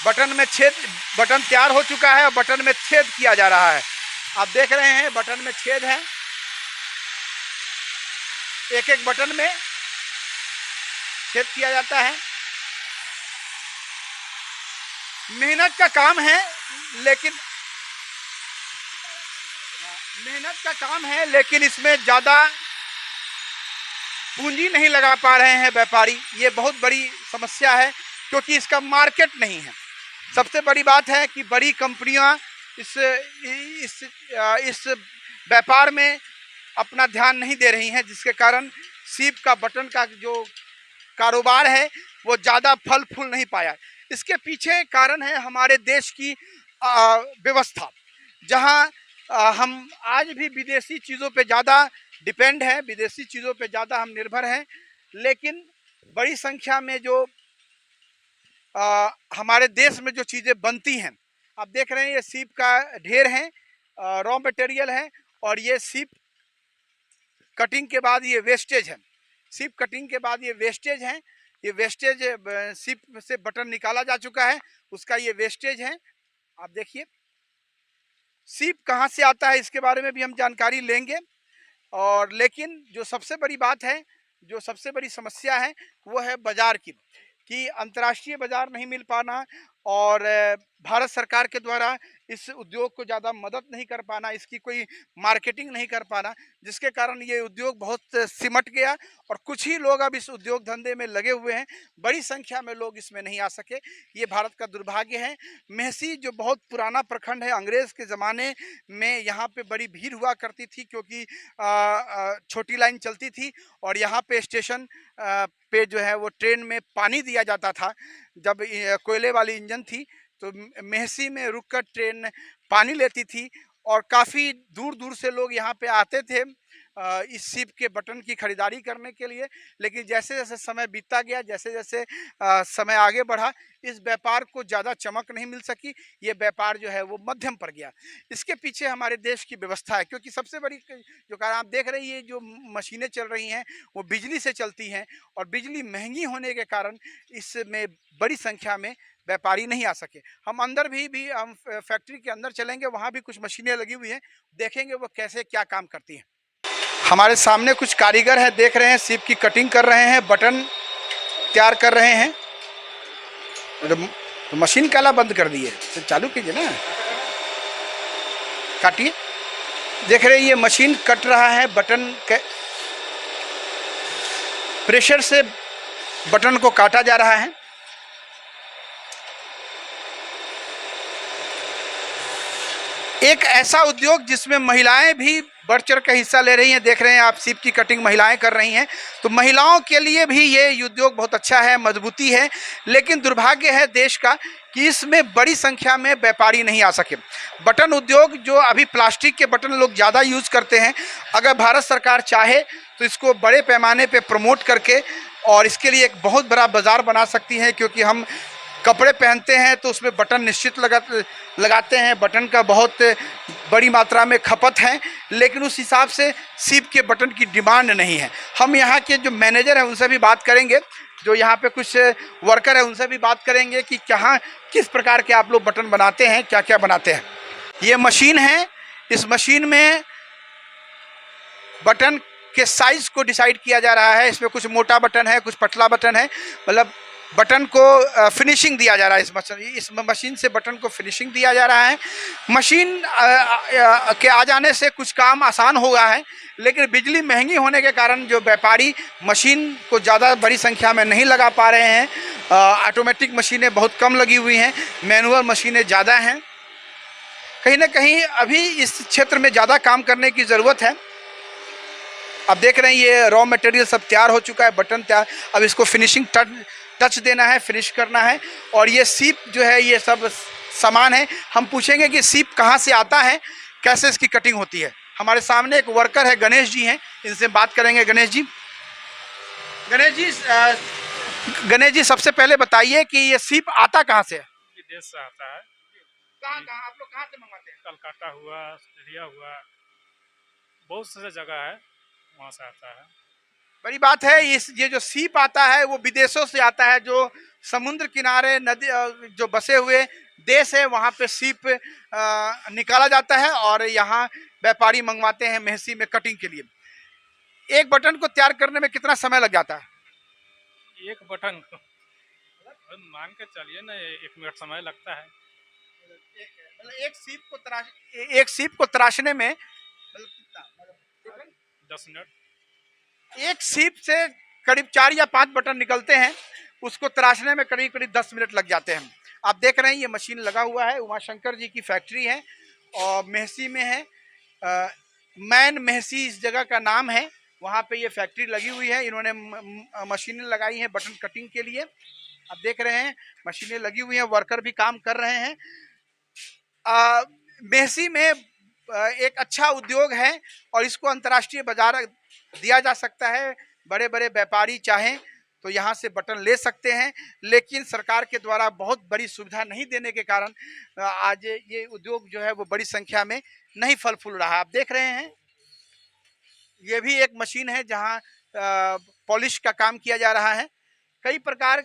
Button में छेद, button तैयार हो चुका है और बटन में छेद किया जा रहा है। आप देख रहे हैं बटन में छेद है, एक एक बटन में छेद किया जाता है। मेहनत का काम है, लेकिन इसमें ज्यादा पूंजी नहीं लगा पा रहे हैं व्यापारी। ये बहुत बड़ी समस्या है क्योंकि इसका मार्केट नहीं है। सबसे बड़ी बात है कि बड़ी कंपनियां इस व्यापार में अपना ध्यान नहीं दे रही हैं, जिसके कारण सीप का बटन का जो कारोबार है वो ज़्यादा फल फूल नहीं पाया। इसके पीछे कारण है हमारे देश की व्यवस्था, जहां हम आज भी विदेशी चीज़ों पे ज़्यादा डिपेंड है, विदेशी चीज़ों पे ज़्यादा हम निर्भर हैं। लेकिन बड़ी संख्या में जो हमारे देश में जो चीज़ें बनती हैं, आप देख रहे हैं ये सीप का ढेर है, रॉ मटेरियल है, और ये सीप कटिंग के बाद ये वेस्टेज है। सीप कटिंग के बाद ये वेस्टेज है, ये वेस्टेज सीप से बटन निकाला जा चुका है, उसका ये वेस्टेज है। आप देखिए सीप कहाँ से आता है इसके बारे में भी हम जानकारी लेंगे। और लेकिन जो सबसे बड़ी बात है, जो सबसे बड़ी समस्या है वो है बाजार की, कि अंतर्राष्ट्रीय बाजार नहीं मिल पाना और भारत सरकार के द्वारा इस उद्योग को ज़्यादा मदद नहीं कर पाना, इसकी कोई मार्केटिंग नहीं कर पाना, जिसके कारण ये उद्योग बहुत सिमट गया और कुछ ही लोग अब इस उद्योग धंधे में लगे हुए हैं। बड़ी संख्या में लोग इसमें नहीं आ सके, ये भारत का दुर्भाग्य है। मेहसी जो बहुत पुराना प्रखंड है, अंग्रेज़ के ज़माने में यहाँ पे बड़ी भीड़ हुआ करती थी क्योंकि छोटी लाइन चलती थी और यहाँ पे स्टेशन पे जो है वो ट्रेन में पानी दिया जाता था। जब कोयले वाली इंजन थी तो मेहसी में रुककर ट्रेन पानी लेती थी और काफ़ी दूर दूर से लोग यहाँ पे आते थे इस सीप के बटन की खरीदारी करने के लिए। लेकिन जैसे जैसे समय बीतता गया, जैसे जैसे समय आगे बढ़ा, इस व्यापार को ज़्यादा चमक नहीं मिल सकी, ये व्यापार जो है वो मध्यम पड़ गया। इसके पीछे हमारे देश की व्यवस्था है, क्योंकि सबसे बड़ी जो कारण आप देख रहे हैं, जो मशीनें चल रही हैं वो बिजली से चलती हैं और बिजली महंगी होने के कारण इसमें बड़ी संख्या में व्यापारी नहीं आ सके। हम अंदर भी हम फैक्ट्री के अंदर चलेंगे, वहाँ भी कुछ मशीनें लगी हुई हैं, देखेंगे वो कैसे क्या काम करती हैं। हमारे सामने कुछ कारीगर हैं, देख रहे हैं सीप की कटिंग कर रहे हैं, बटन तैयार कर रहे हैं। तो मशीन काला बंद कर दिए, तो चालू कीजिए ना, काटिए। देख रहे हैं ये मशीन कट रहा है, बटन के प्रेशर से बटन को काटा जा रहा है। एक ऐसा उद्योग जिसमें महिलाएं भी बढ़ चढ़ कर हिस्सा ले रही हैं। देख रहे हैं आप सीप की कटिंग महिलाएं कर रही हैं, तो महिलाओं के लिए भी ये उद्योग बहुत अच्छा है, मजबूती है। लेकिन दुर्भाग्य है देश का कि इसमें बड़ी संख्या में व्यापारी नहीं आ सके। बटन उद्योग जो अभी प्लास्टिक के बटन लोग ज़्यादा यूज़ करते हैं, अगर भारत सरकार चाहे तो इसको बड़े पैमाने पर प्रमोट करके और इसके लिए एक बहुत बड़ा बाज़ार बना सकती है। क्योंकि हम कपड़े पहनते हैं तो उसमें बटन निश्चित लगाते हैं, बटन का बहुत बड़ी मात्रा में खपत है, लेकिन उस हिसाब से सीप के बटन की डिमांड नहीं है। हम यहाँ के जो मैनेजर हैं उनसे भी बात करेंगे, जो यहाँ पे कुछ वर्कर हैं उनसे भी बात करेंगे कि कहाँ किस प्रकार के आप लोग बटन बनाते हैं, क्या क्या बनाते हैं। ये मशीन है, इस मशीन में बटन के साइज को डिसाइड किया जा रहा है। इसमें कुछ मोटा बटन है, कुछ पतला बटन है, मतलब बटन को फिनिशिंग दिया जा रहा है। इस मशीन से बटन को फिनिशिंग दिया जा रहा है। मशीन के आ जाने से कुछ काम आसान हो गया है, लेकिन बिजली महंगी होने के कारण जो व्यापारी मशीन को ज़्यादा बड़ी संख्या में नहीं लगा पा रहे हैं। ऑटोमेटिक मशीनें बहुत कम लगी हुई हैं, मैनुअल मशीनें ज़्यादा हैं। कहीं ना कहीं अभी इस क्षेत्र में ज़्यादा काम करने की ज़रूरत है। अब देख रहे हैं ये रॉ मटेरियल सब तैयार हो चुका है, बटन तैयार, अब इसको फिनिशिंग टच देना है, फिनिश करना है। और ये सीप जो है ये सब सामान है। हम पूछेंगे कि सीप कहाँ से आता है, कैसे इसकी कटिंग होती है। हमारे सामने एक वर्कर है, गणेश जी हैं, इनसे बात करेंगे। गणेश जी सबसे पहले बताइए कि ये सीप आता कहाँ से है? विदेश से आता है। कहाँ कहाँ आप लोग कहाँ से मंगवाते हैं? कलकत्ता हुआ, ऑस्ट्रेलिया हुआ, बहुत सारे जगह है, वहाँ से आता है। बड़ी बात है। ये जो सीप आता है वो विदेशों से आता है, जो समुद्र किनारे नदी जो बसे हुए देश है वहाँ पे सीप निकाला जाता है और यहाँ व्यापारी मंगवाते हैं मेहसी में कटिंग के लिए। एक बटन को तैयार करने में कितना समय लग जाता है? एक बटन को मान के चलिए ना 1 मिनट समय लगता है। मतलब एक सीप को तराशने में मतलब कितना? 10 मिनट। एक सीप से करीब 4 या 5 बटन निकलते हैं, उसको तराशने में करीब करीब 10 मिनट लग जाते हैं। आप देख रहे हैं ये मशीन लगा हुआ है, उमाशंकर जी की फैक्ट्री है और मेहसी में है। मैन मेहसी इस जगह का नाम है, वहाँ पे ये फैक्ट्री लगी हुई है। इन्होंने मशीनें लगाई हैं बटन कटिंग के लिए। आप देख रहे हैं मशीनें लगी हुई हैं, वर्कर भी काम कर रहे हैं। मेहसी में एक अच्छा उद्योग है और इसको अंतर्राष्ट्रीय बाजार दिया जा सकता है। बड़े बड़े व्यापारी चाहें तो यहाँ से बटन ले सकते हैं, लेकिन सरकार के द्वारा बहुत बड़ी सुविधा नहीं देने के कारण आज ये उद्योग जो है वो बड़ी संख्या में नहीं फल फूल रहा है। आप देख रहे हैं ये भी एक मशीन है जहाँ पॉलिश का काम किया जा रहा है। कई प्रकार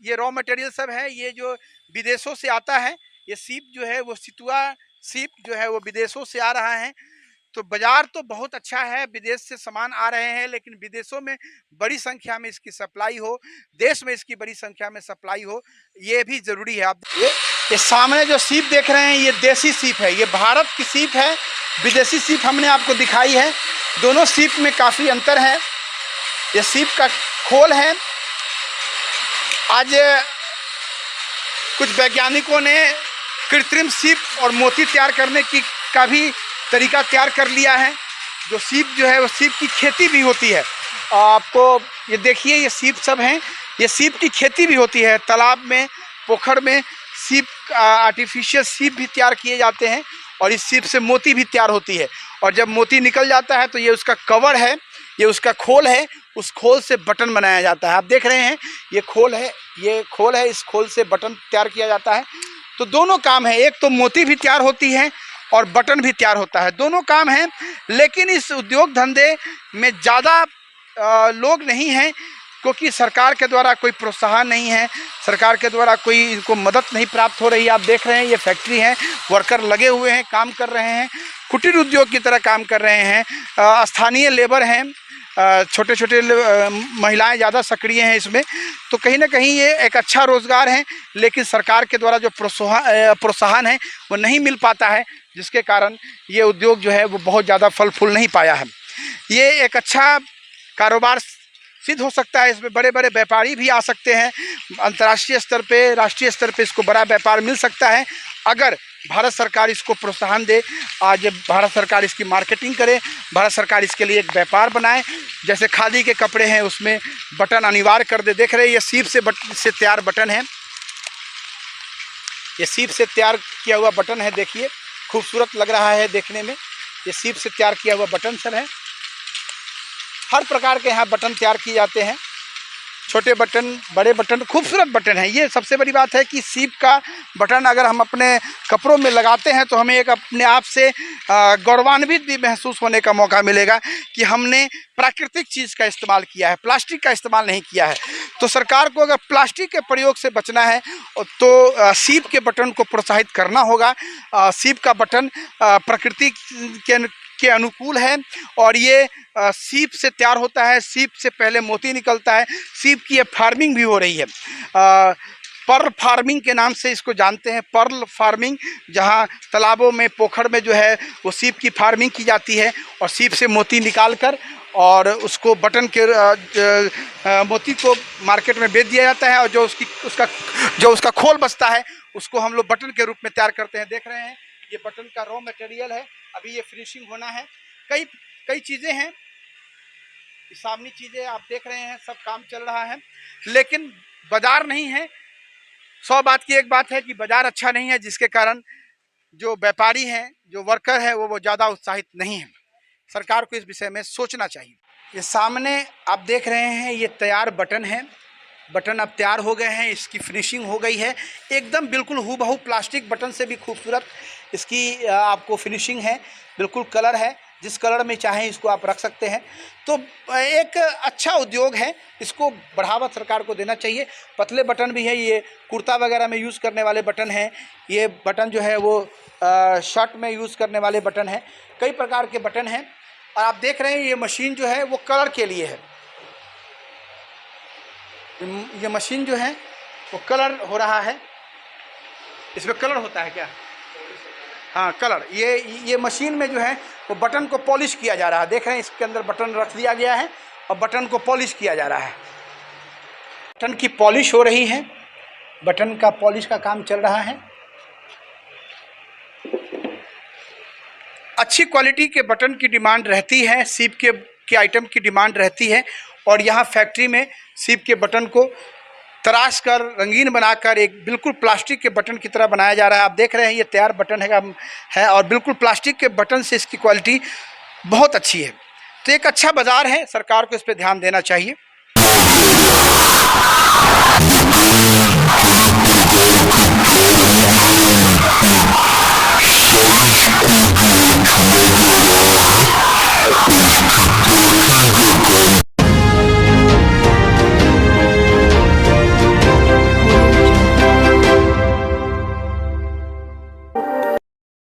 ये रॉ मटेरियल सब है, ये जो विदेशों से आता है। ये सीप जो है वो सितुआ सीप जो है वो विदेशों से आ रहा है। तो बाजार तो बहुत अच्छा है, विदेश से सामान आ रहे हैं, लेकिन विदेशों में बड़ी संख्या में इसकी सप्लाई हो, देश में इसकी बड़ी संख्या में सप्लाई हो, ये भी जरूरी है। आप ये सामने जो सीप देख रहे हैं ये देसी सीप है, ये भारत की सीप है। विदेशी सीप हमने आपको दिखाई है, दोनों सीप में काफ़ी अंतर है। ये सीप का खोल है। आज कुछ वैज्ञानिकों ने कृत्रिम सीप और मोती तैयार करने का भी तरीका तैयार कर लिया है। जो सीप जो है वो सीप की खेती भी होती है। आपको ये देखिए ये सीप सब हैं, ये सीप की खेती भी होती है। तालाब में, पोखर में सीप आर्टिफिशियल सीप भी तैयार किए जाते हैं और इस सीप से मोती भी तैयार होती है। और जब मोती निकल जाता है तो ये उसका कवर है, ये उसका खोल है, उस खोल से बटन बनाया जाता है। आप देख रहे हैं ये खोल है, ये खोल है, इस खोल से बटन तैयार किया जाता है। तो दोनों काम है, एक तो मोती भी तैयार होती है और बटन भी तैयार होता है, दोनों काम हैं। लेकिन इस उद्योग धंधे में ज़्यादा लोग नहीं हैं क्योंकि सरकार के द्वारा कोई प्रोत्साहन नहीं है, सरकार के द्वारा कोई इनको मदद नहीं प्राप्त हो रही है। आप देख रहे हैं ये फैक्ट्री है, वर्कर लगे हुए हैं, काम कर रहे हैं, कुटीर उद्योग की तरह काम कर रहे हैं। स्थानीय लेबर हैं, छोटे छोटे महिलाएं ज़्यादा सक्रिय हैं इसमें। तो कहीं ना कहीं ये एक अच्छा रोज़गार है, लेकिन सरकार के द्वारा जो प्रोत्साहन है वो नहीं मिल पाता है, जिसके कारण ये उद्योग जो है वो बहुत ज़्यादा फल फूल नहीं पाया है। ये एक अच्छा कारोबार सिद्ध हो सकता है, इसमें बड़े बड़े व्यापारी भी आ सकते हैं। अंतर्राष्ट्रीय स्तर पे, राष्ट्रीय स्तर पे इसको बड़ा व्यापार मिल सकता है अगर भारत सरकार इसको प्रोत्साहन दे। आज भारत सरकार इसकी मार्केटिंग करे, भारत सरकार इसके लिए एक व्यापार बनाए। जैसे खादी के कपड़े हैं उसमें बटन अनिवार्य कर दे। देख रहे हैं ये सीप से तैयार बटन है, ये सीप से तैयार किया हुआ बटन है। देखिए खूबसूरत लग रहा है देखने में, ये सीप से तैयार किया हुआ बटन सब है। हर प्रकार के यहाँ बटन तैयार किए जाते हैं, छोटे बटन, बड़े बटन, खूबसूरत बटन है। ये सबसे बड़ी बात है कि सीप का बटन अगर हम अपने कपड़ों में लगाते हैं तो हमें एक अपने आप से गौरवान्वित भी महसूस होने का मौका मिलेगा कि हमने प्राकृतिक चीज़ का इस्तेमाल किया है, प्लास्टिक का इस्तेमाल नहीं किया है। तो सरकार को अगर प्लास्टिक के प्रयोग से बचना है तो सीप के बटन को प्रोत्साहित करना होगा। सीप का बटन प्रकृति के अनुकूल है और ये सीप से तैयार होता है, सीप से पहले मोती निकलता है। सीप की फार्मिंग भी हो रही है, पर्ल फार्मिंग के नाम से इसको जानते हैं। पर्ल फार्मिंग, जहाँ तालाबों में, पोखर में जो है वो सीप की फार्मिंग की जाती है और सीप से मोती निकालकर और उसको बटन के मोती को मार्केट में बेच दिया जाता है और जो उसका खोल बचता है उसको हम लोग बटन के रूप में तैयार करते हैं। देख रहे हैं ये बटन का रॉ मटेरियल है, अभी ये फिनिशिंग होना है। कई चीज़ें हैं, सामने चीज़ें आप देख रहे हैं, सब काम चल रहा है, लेकिन बाजार नहीं है। 100 बात की एक बात है कि बाजार अच्छा नहीं है, जिसके कारण जो व्यापारी हैं, जो वर्कर है वो ज़्यादा उत्साहित नहीं है। सरकार को इस विषय में सोचना चाहिए। ये सामने आप देख रहे हैं ये तैयार बटन है, बटन अब तैयार हो गए हैं, इसकी फिनिशिंग हो गई है एकदम बिल्कुल हूबहू प्लास्टिक बटन से भी खूबसूरत इसकी आपको फिनिशिंग है, बिल्कुल कलर है। जिस कलर में चाहें इसको आप रख सकते हैं। तो एक अच्छा उद्योग है, इसको बढ़ावा सरकार को देना चाहिए। पतले बटन भी है, ये कुर्ता वगैरह में यूज़ करने वाले बटन हैं। ये बटन जो है वो शर्ट में यूज़ करने वाले बटन हैं। कई प्रकार के बटन हैं और आप देख रहे हैं ये मशीन जो है वो कलर के लिए है। ये मशीन जो है वो कलर हो रहा है। इसमें कलर होता है क्या? हाँ, कलर। ये मशीन में जो है वो बटन को पॉलिश किया जा रहा है। देख रहे हैं इसके अंदर बटन रख दिया गया है और बटन को पॉलिश किया जा रहा है। बटन की पॉलिश हो रही है, बटन का पॉलिश का काम चल रहा है। अच्छी क्वालिटी के बटन की डिमांड रहती है, सीप के आइटम की डिमांड रहती है और यहाँ फैक्ट्री में सीप के बटन को तराश कर रंगीन बनाकर एक बिल्कुल प्लास्टिक के बटन की तरह बनाया जा रहा है। आप देख रहे हैं ये तैयार बटन है और बिल्कुल प्लास्टिक के बटन से इसकी क्वालिटी बहुत अच्छी है। तो एक अच्छा बाज़ार है, सरकार को इस पर ध्यान देना चाहिए।